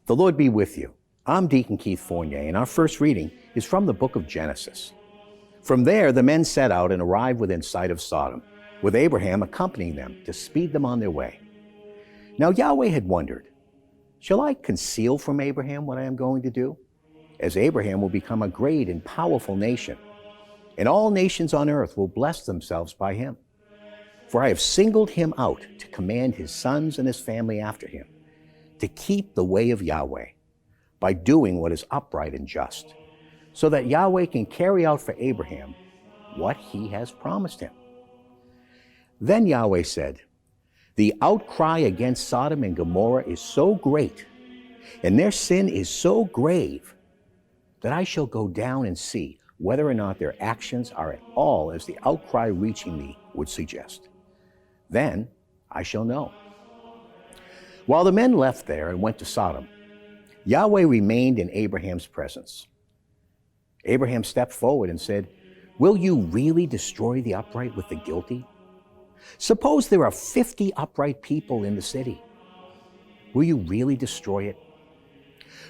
The Lord be with you. I'm Deacon Keith Fournier, and our first reading is from the book of Genesis. From there, the men set out and arrived within sight of Sodom, with Abraham accompanying them to speed them on their way. Now Yahweh had wondered, shall I conceal from Abraham what I am going to do? As Abraham will become a great and powerful nation, and all nations on earth will bless themselves by him. For I have singled him out to command his sons and his family after him, to keep the way of Yahweh, by doing what is upright and just, so that Yahweh can carry out for Abraham what he has promised him. Then Yahweh said, the outcry against Sodom and Gomorrah is so great, and their sin is so grave, that I shall go down and see whether or not their actions are at all as the outcry reaching me would suggest. Then I shall know. While the men left there and went to Sodom, Yahweh remained in Abraham's presence. Abraham stepped forward and said, will you really destroy the upright with the guilty? Suppose there are 50 upright people in the city. Will you really destroy it?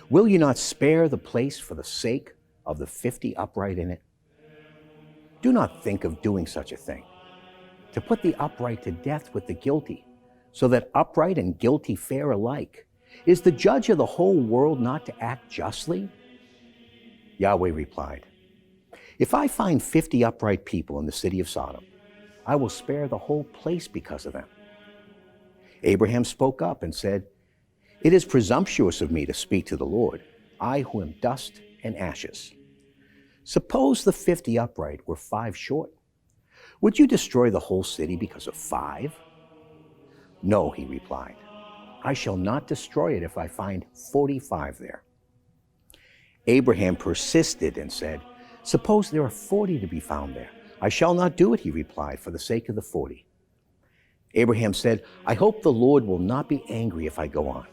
Will you not spare the place for the sake of the 50 upright in it? Do not think of doing such a thing, to put the upright to death with the guilty, so that upright and guilty fare alike. Is the judge of the whole world not to act justly? Yahweh replied, if I find 50 upright people in the city of Sodom, I will spare the whole place because of them. Abraham spoke up and said, it is presumptuous of me to speak to the Lord, I who am dust and ashes. Suppose the 50 upright were 5 short. Would you destroy the whole city because of 5? No, he replied. I shall not destroy it if I find 45 there. Abraham persisted and said, suppose there are 40 to be found there. I shall not do it, he replied, for the sake of the 40. Abraham said, I hope the Lord will not be angry if I go on.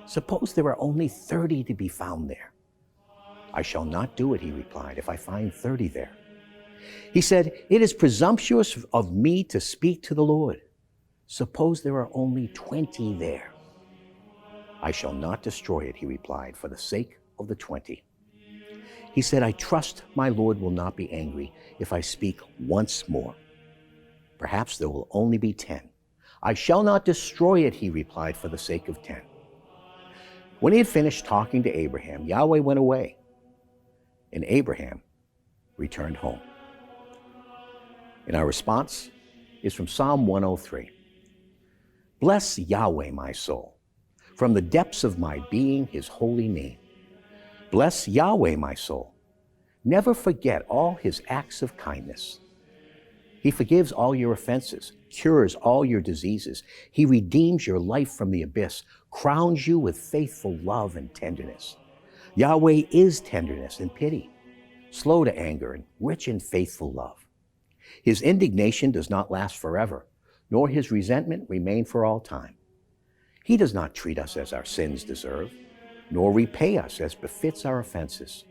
Suppose there are only 30 to be found there. I shall not do it, he replied, if I find 30 there. He said, it is presumptuous of me to speak to the Lord. Suppose there are only 20 there. I shall not destroy it, he replied, for the sake of the 20. He said, I trust my Lord will not be angry if I speak once more. Perhaps there will only be 10. I shall not destroy it, he replied, for the sake of 10. When he had finished talking to Abraham, Yahweh went away, and Abraham returned home. And our response is from Psalm 103. Bless Yahweh, my soul, from the depths of my being, his holy name. Bless Yahweh, my soul. Never forget all his acts of kindness. He forgives all your offenses, cures all your diseases. He redeems your life from the abyss, crowns you with faithful love and tenderness. Yahweh is tenderness and pity, slow to anger and rich in faithful love. His indignation does not last forever, nor his resentment remain for all time. He does not treat us as our sins deserve, nor repay us as befits our offenses.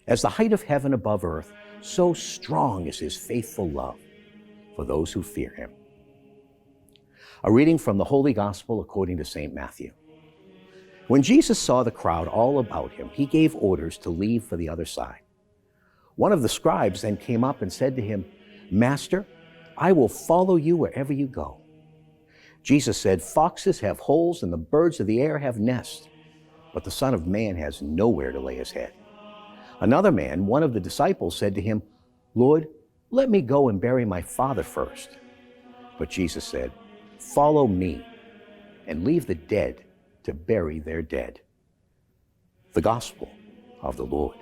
As the height of heaven above earth, so strong is his faithful love for those who fear him. A reading from the Holy Gospel according to St. Matthew. When Jesus saw the crowd all about him, he gave orders to leave for the other side. One of the scribes then came up and said to him, Master, I will follow you wherever you go. Jesus said, foxes have holes and the birds of the air have nests, but the Son of Man has nowhere to lay his head. Another man, one of the disciples, said to him, Lord, let me go and bury my father first. But Jesus said, follow me and leave the dead to bury their dead. The Gospel of the Lord.